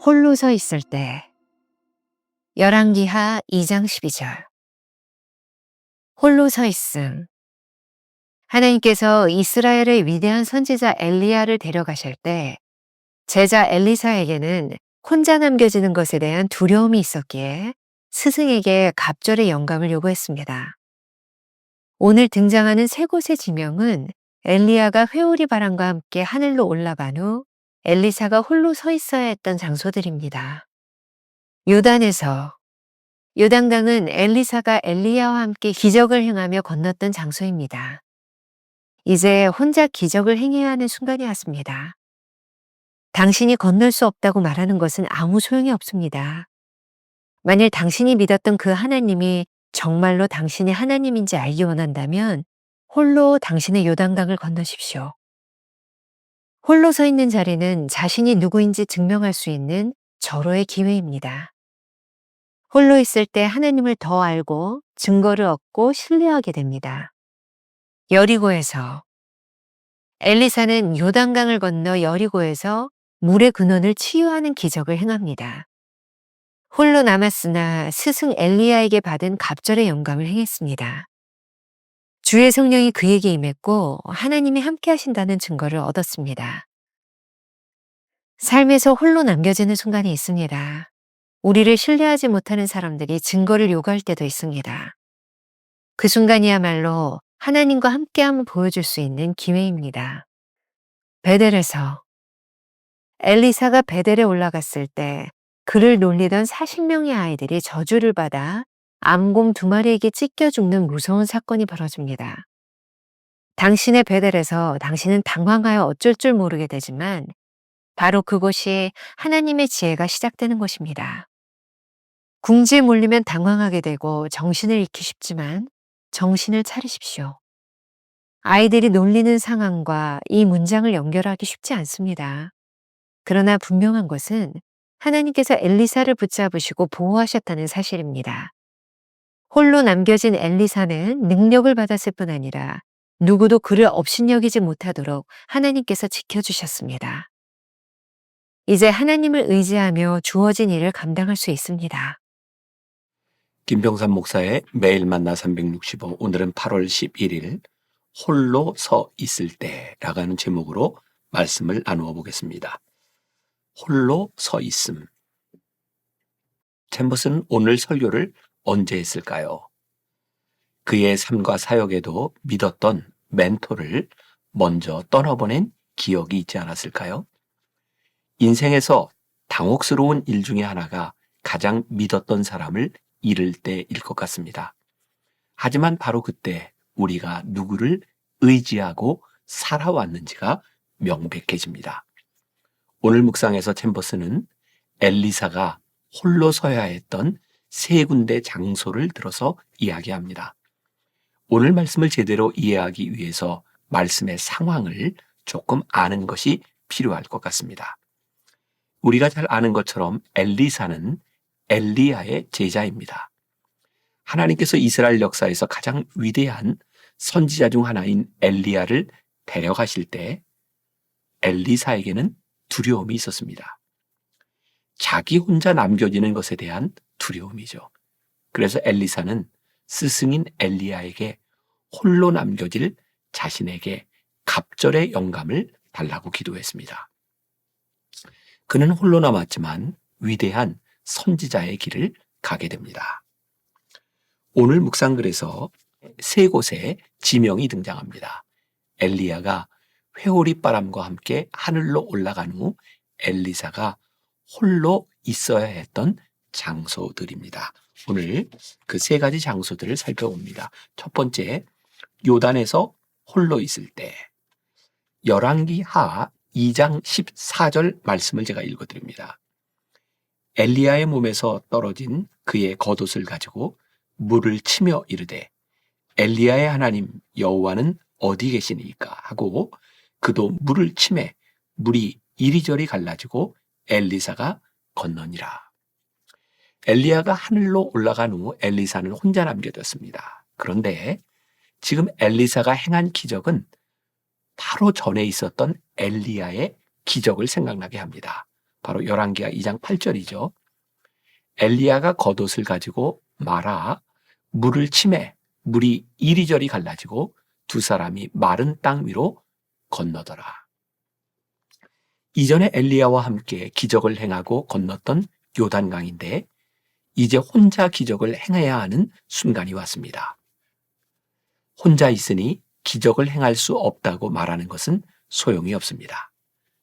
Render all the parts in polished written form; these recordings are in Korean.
홀로 서 있을 때. 열왕기하 2장 12절. 홀로 서 있음. 하나님께서 이스라엘의 위대한 선지자 엘리야를 데려가실 때 제자 엘리사에게는 혼자 남겨지는 것에 대한 두려움이 있었기에 스승에게 갑절의 영감을 요구했습니다. 오늘 등장하는 세 곳의 지명은 엘리야가 회오리 바람과 함께 하늘로 올라간 후 엘리사가 홀로 서 있어야 했던 장소들입니다. 요단에서. 요단강은 엘리사가 엘리야와 함께 기적을 행하며 건넜던 장소입니다. 이제 혼자 기적을 행해야 하는 순간이 왔습니다. 당신이 건널 수 없다고 말하는 것은 아무 소용이 없습니다. 만일 당신이 믿었던 그 하나님이 정말로 당신의 하나님인지 알기 원한다면 홀로 당신의 요단강을 건너십시오. 홀로 서 있는 자리는 자신이 누구인지 증명할 수 있는 절호의 기회입니다. 홀로 있을 때 하나님을 더 알고 증거를 얻고 신뢰하게 됩니다. 여리고에서. 엘리사는 요단강을 건너 여리고에서 물의 근원을 치유하는 기적을 행합니다. 홀로 남았으나 스승 엘리야에게 받은 갑절의 영감을 행했습니다. 주의 성령이 그에게 임했고 하나님이 함께 하신다는 증거를 얻었습니다. 삶에서 홀로 남겨지는 순간이 있습니다. 우리를 신뢰하지 못하는 사람들이 증거를 요구할 때도 있습니다. 그 순간이야말로 하나님과 함께함을 보여줄 수 있는 기회입니다. 베델에서. 엘리사가 베델에 올라갔을 때 그를 놀리던 40명의 아이들이 저주를 받아 암곰 2마리에게 찢겨 죽는 무서운 사건이 벌어집니다. 당신의 베델에서 당신은 당황하여 어쩔 줄 모르게 되지만 바로 그곳이 하나님의 지혜가 시작되는 곳입니다. 궁지에 몰리면 당황하게 되고 정신을 잃기 쉽지만 정신을 차리십시오. 아이들이 놀리는 상황과 이 문장을 연결하기 쉽지 않습니다. 그러나 분명한 것은 하나님께서 엘리사를 붙잡으시고 보호하셨다는 사실입니다. 홀로 남겨진 엘리사는 능력을 받았을 뿐 아니라 누구도 그를 업신여기지 못하도록 하나님께서 지켜주셨습니다. 이제 하나님을 의지하며 주어진 일을 감당할 수 있습니다. 김병삼 목사의 매일 만나 365, 오늘은 8월 11일 홀로 서 있을 때라고 하는 제목으로 말씀을 나누어 보겠습니다. 홀로 서 있음. 챔버스는 오늘 설교를 언제 했을까요? 그의 삶과 사역에도 믿었던 멘토를 먼저 떠나보낸 기억이 있지 않았을까요? 인생에서 당혹스러운 일 중에 하나가 가장 믿었던 사람을 잃을 때일 것 같습니다. 하지만 바로 그때 우리가 누구를 의지하고 살아왔는지가 명백해집니다. 오늘 묵상에서 챔버스는 엘리사가 홀로 서야 했던 3군데 장소를 들어서 이야기합니다. 오늘 말씀을 제대로 이해하기 위해서 말씀의 상황을 조금 아는 것이 필요할 것 같습니다. 우리가 잘 아는 것처럼 엘리사는 엘리야의 제자입니다. 하나님께서 이스라엘 역사에서 가장 위대한 선지자 중 하나인 엘리야를 데려가실 때 엘리사에게는 두려움이 있었습니다. 자기 혼자 남겨지는 것에 대한 두려움이죠. 그래서 엘리사는 스승인 엘리야에게 홀로 남겨질 자신에게 갑절의 영감을 달라고 기도했습니다. 그는 홀로 남았지만 위대한 선지자의 길을 가게 됩니다. 오늘 묵상글에서 3곳의 지명이 등장합니다. 엘리야가 회오리 바람과 함께 하늘로 올라간 후 엘리사가 홀로 있어야 했던 장소들입니다. 오늘 그 3가지 장소들을 살펴봅니다. 첫 번째, 요단에서 홀로 있을 때. 열왕기하 2장 14절 말씀을 제가 읽어드립니다. 엘리야의 몸에서 떨어진 그의 겉옷을 가지고 물을 치며 이르되 엘리야의 하나님 여호와는 어디 계시니까 하고 그도 물을 치매 물이 이리저리 갈라지고 엘리사가 건너니라. 엘리야가 하늘로 올라간 후 엘리사는 혼자 남겨졌습니다. 그런데 지금 엘리사가 행한 기적은 바로 전에 있었던 엘리야의 기적을 생각나게 합니다. 바로 열왕기하 2장 8절이죠. 엘리야가 겉옷을 가지고 말아 물을 치매 물이 이리저리 갈라지고 두 사람이 마른 땅 위로 건너더라. 이전에 엘리야와 함께 기적을 행하고 건넜던 요단강인데 이제 혼자 기적을 행해야 하는 순간이 왔습니다. 혼자 있으니 기적을 행할 수 없다고 말하는 것은 소용이 없습니다.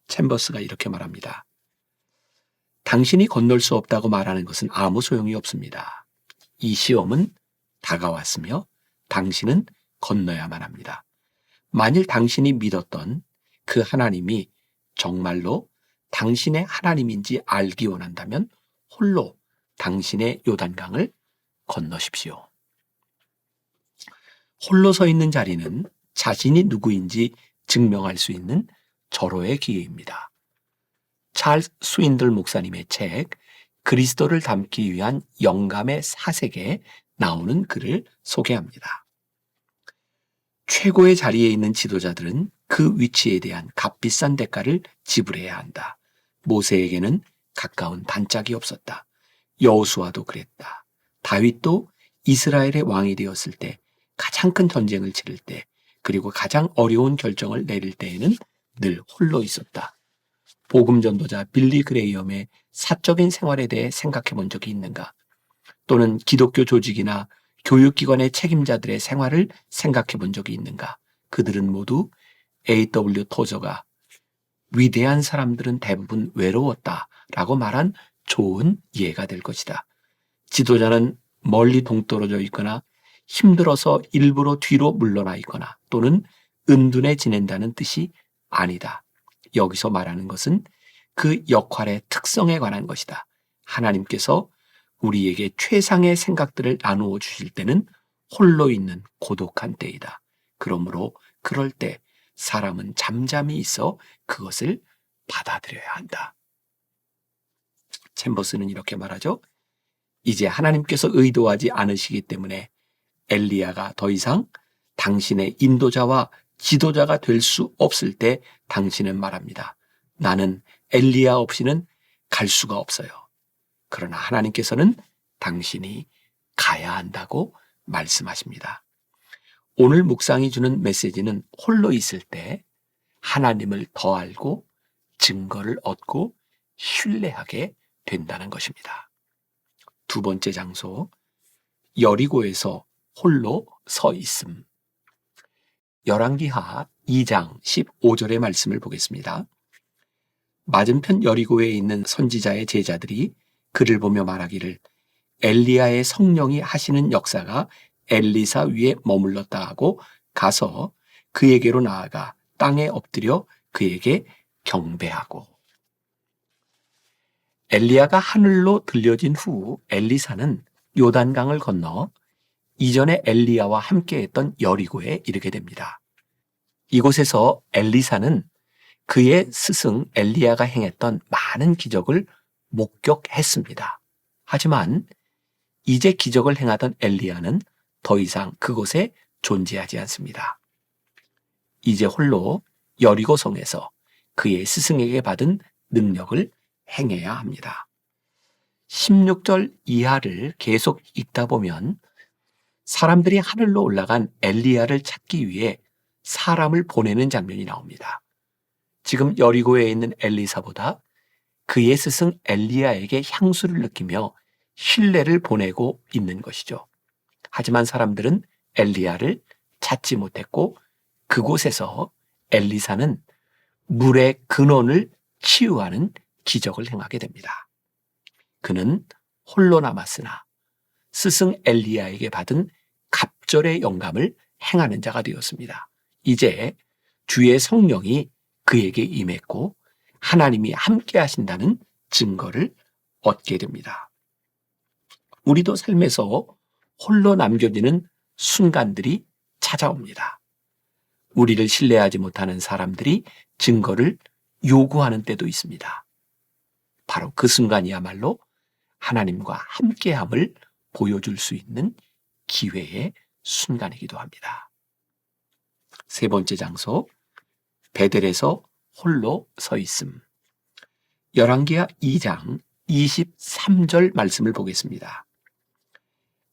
챔버스가 이렇게 말합니다. 당신이 건널 수 없다고 말하는 것은 아무 소용이 없습니다. 이 시험은 다가왔으며 당신은 건너야만 합니다. 만일 당신이 믿었던 그 하나님이 정말로 당신의 하나님인지 알기 원한다면 홀로 당신의 요단강을 건너십시오. 홀로 서 있는 자리는 자신이 누구인지 증명할 수 있는 절호의 기회입니다. 찰스 스윈들 목사님의 책 그리스도를 담기 위한 영감의 사색에 나오는 글을 소개합니다. 최고의 자리에 있는 지도자들은 그 위치에 대한 값비싼 대가를 지불해야 한다. 모세에게는 가까운 단짝이 없었다. 여호수아도 그랬다. 다윗도 이스라엘의 왕이 되었을 때, 가장 큰 전쟁을 치를 때, 그리고 가장 어려운 결정을 내릴 때에는 늘 홀로 있었다. 복음 전도자 빌리 그레이엄의 사적인 생활에 대해 생각해 본 적이 있는가? 또는 기독교 조직이나 교육기관의 책임자들의 생활을 생각해 본 적이 있는가? 그들은 모두 A.W. 토저가 위대한 사람들은 대부분 외로웠다라고 말한 좋은 예가 될 것이다. 지도자는 멀리 동떨어져 있거나 힘들어서 일부러 뒤로 물러나 있거나 또는 은둔해 지낸다는 뜻이 아니다. 여기서 말하는 것은 그 역할의 특성에 관한 것이다. 하나님께서 우리에게 최상의 생각들을 나누어 주실 때는 홀로 있는 고독한 때이다. 그러므로 그럴 때 사람은 잠잠히 있어 그것을 받아들여야 한다. 챔버스는 이렇게 말하죠. 이제 하나님께서 의도하지 않으시기 때문에 엘리야가 더 이상 당신의 인도자와 지도자가 될 수 없을 때 당신은 말합니다. 나는 엘리야 없이는 갈 수가 없어요. 그러나 하나님께서는 당신이 가야 한다고 말씀하십니다. 오늘 묵상이 주는 메시지는 홀로 있을 때 하나님을 더 알고 증거를 얻고 신뢰하게 된다는 것입니다. 두 번째 장소, 여리고에서 홀로 서 있음. 열왕기하 2장 15절의 말씀을 보겠습니다. 맞은편 여리고에 있는 선지자의 제자들이 그를 보며 말하기를 엘리야의 성령이 하시는 역사가 엘리사 위에 머물렀다 하고 가서 그에게로 나아가 땅에 엎드려 그에게 경배하고. 엘리야가 하늘로 들려진 후 엘리사는 요단강을 건너 이전에 엘리야와 함께했던 여리고에 이르게 됩니다. 이곳에서 엘리사는 그의 스승 엘리야가 행했던 많은 기적을 목격했습니다. 하지만 이제 기적을 행하던 엘리야는 더 이상 그곳에 존재하지 않습니다. 이제 홀로 여리고 성에서 그의 스승에게 받은 능력을 행해야 합니다. 16절 이하를 계속 읽다 보면 사람들이 하늘로 올라간 엘리야를 찾기 위해 사람을 보내는 장면이 나옵니다. 지금 여리고에 있는 엘리사보다 그의 스승 엘리야에게 향수를 느끼며 신뢰를 보내고 있는 것이죠. 하지만 사람들은 엘리야를 찾지 못했고 그곳에서 엘리사는 물의 근원을 치유하는 기적을 행하게 됩니다. 그는 홀로 남았으나 스승 엘리야에게 받은 갑절의 영감을 행하는 자가 되었습니다. 이제 주의 성령이 그에게 임했고 하나님이 함께 하신다는 증거를 얻게 됩니다. 우리도 삶에서 홀로 남겨지는 순간들이 찾아옵니다. 우리를 신뢰하지 못하는 사람들이 증거를 요구하는 때도 있습니다. 바로 그 순간이야말로 하나님과 함께함을 보여줄 수 있는 기회의 순간이기도 합니다. 세 번째 장소, 베델에서 홀로 서 있음. 열왕기하 2장 23절 말씀을 보겠습니다.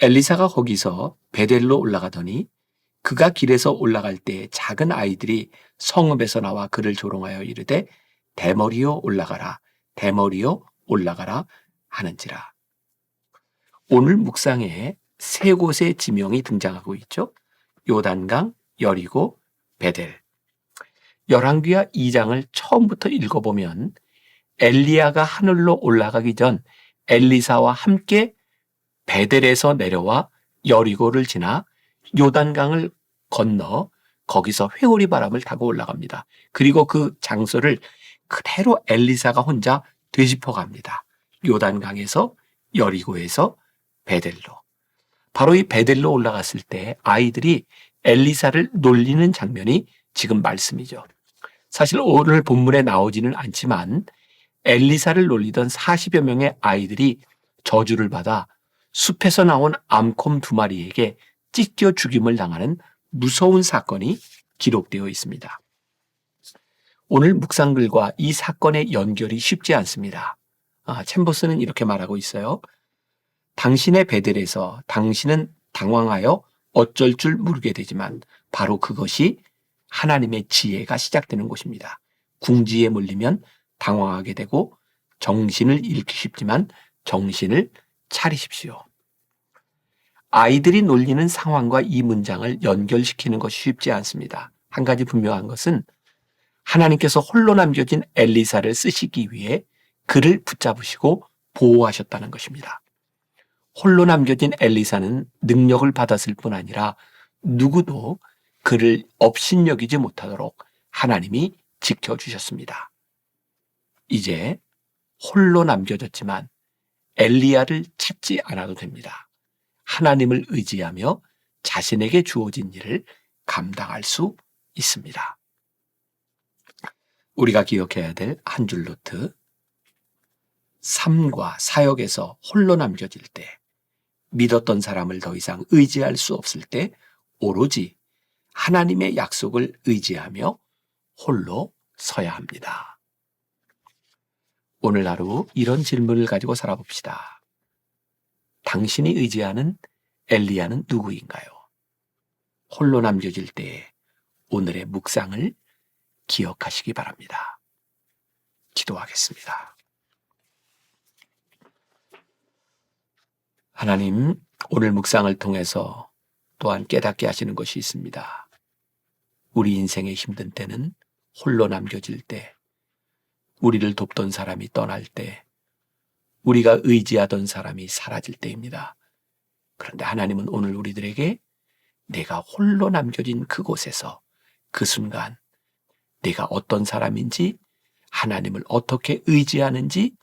엘리사가 거기서 베델로 올라가더니 그가 길에서 올라갈 때 작은 아이들이 성읍에서 나와 그를 조롱하여 이르되 대머리요 올라가라, 대머리요 올라가라 하는지라. 오늘 묵상에 세 곳의 지명이 등장하고 있죠. 요단강, 여리고, 베델. 열왕기하 2장을 처음부터 읽어보면 엘리야가 하늘로 올라가기 전 엘리사와 함께 베델에서 내려와 여리고를 지나 요단강을 건너 거기서 회오리 바람을 타고 올라갑니다. 그리고 그 장소를 그대로 엘리사가 혼자 되짚어 갑니다. 요단강에서 여리고에서 베델로. 바로 이 베델로 올라갔을 때 아이들이 엘리사를 놀리는 장면이 지금 말씀이죠. 사실 오늘 본문에 나오지는 않지만 엘리사를 놀리던 40여 명의 아이들이 저주를 받아 숲에서 나온 암콤 2마리에게 찢겨 죽임을 당하는 무서운 사건이 기록되어 있습니다. 오늘 묵상글과 이 사건의 연결이 쉽지 않습니다. 챔버스는 이렇게 말하고 있어요. 당신의 베델에서 당신은 당황하여 어쩔 줄 모르게 되지만 바로 그것이 하나님의 지혜가 시작되는 곳입니다. 궁지에 몰리면 당황하게 되고 정신을 잃기 쉽지만 정신을 차리십시오. 아이들이 놀리는 상황과 이 문장을 연결시키는 것이 쉽지 않습니다. 한 가지 분명한 것은 하나님께서 홀로 남겨진 엘리사를 쓰시기 위해 그를 붙잡으시고 보호하셨다는 것입니다. 홀로 남겨진 엘리사는 능력을 받았을 뿐 아니라 누구도 그를 업신여기지 못하도록 하나님이 지켜주셨습니다. 이제 홀로 남겨졌지만 엘리야를 찾지 않아도 됩니다. 하나님을 의지하며 자신에게 주어진 일을 감당할 수 있습니다. 우리가 기억해야 될 한 줄 노트. 삶과 사역에서 홀로 남겨질 때, 믿었던 사람을 더 이상 의지할 수 없을 때 오로지 하나님의 약속을 의지하며 홀로 서야 합니다. 오늘 하루 이런 질문을 가지고 살아봅시다. 당신이 의지하는 엘리야는 누구인가요? 홀로 남겨질 때 오늘의 묵상을 기억하시기 바랍니다. 기도하겠습니다. 하나님, 오늘 묵상을 통해서 또한 깨닫게 하시는 것이 있습니다. 우리 인생의 힘든 때는 홀로 남겨질 때, 우리를 돕던 사람이 떠날 때, 우리가 의지하던 사람이 사라질 때입니다. 그런데 하나님은 오늘 우리들에게 내가 홀로 남겨진 그곳에서 그 순간 내가 어떤 사람인지 하나님을 어떻게 의지하는지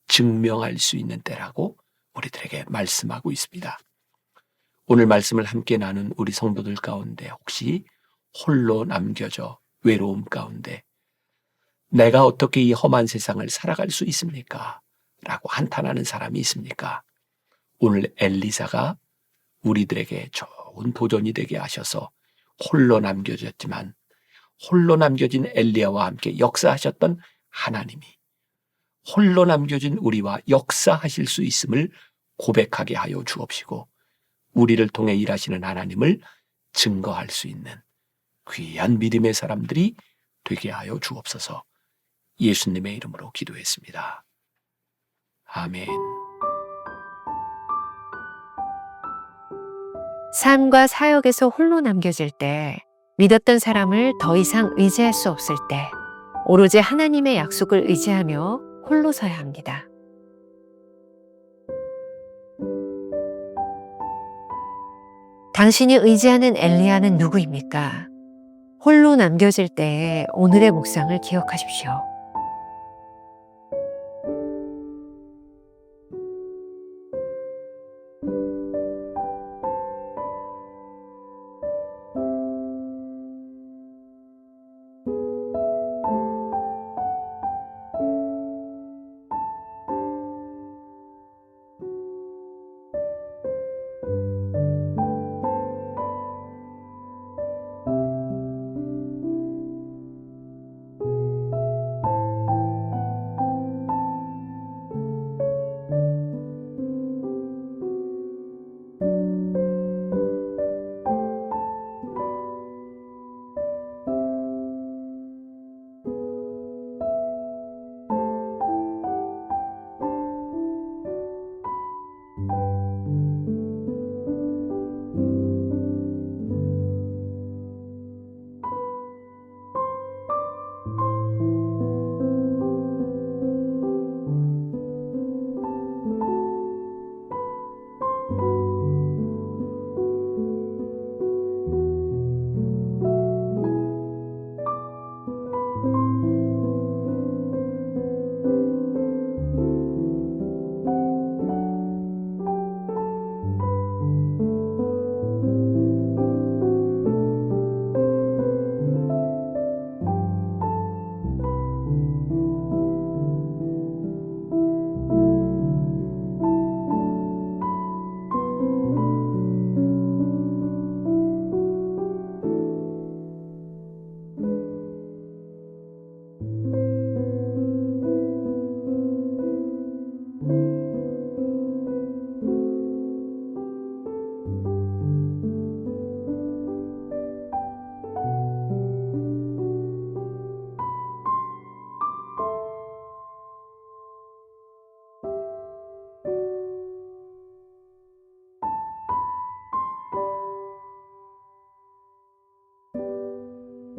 증명할 수 있는 때라고 우리들에게 말씀하고 있습니다. 오늘 말씀을 함께 나눈 우리 성도들 가운데 혹시 홀로 남겨져 외로움 가운데 내가 어떻게 이 험한 세상을 살아갈 수 있습니까? 라고 한탄하는 사람이 있습니까? 오늘 엘리사가 우리들에게 좋은 도전이 되게 하셔서 홀로 남겨졌지만 홀로 남겨진 엘리야와 함께 역사하셨던 하나님이 홀로 남겨진 우리와 역사하실 수 있음을 고백하게 하여 주옵시고 우리를 통해 일하시는 하나님을 증거할 수 있는 귀한 믿음의 사람들이 되게 하여 주옵소서. 예수님의 이름으로 기도했습니다. 아멘. 삶과 사역에서 홀로 남겨질 때, 믿었던 사람을 더 이상 의지할 수 없을 때, 오로지 하나님의 약속을 의지하며 홀로 서야 합니다. 당신이 의지하는 엘리야는 누구입니까? 홀로 남겨질 때의 오늘의 묵상을 기억하십시오.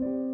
음.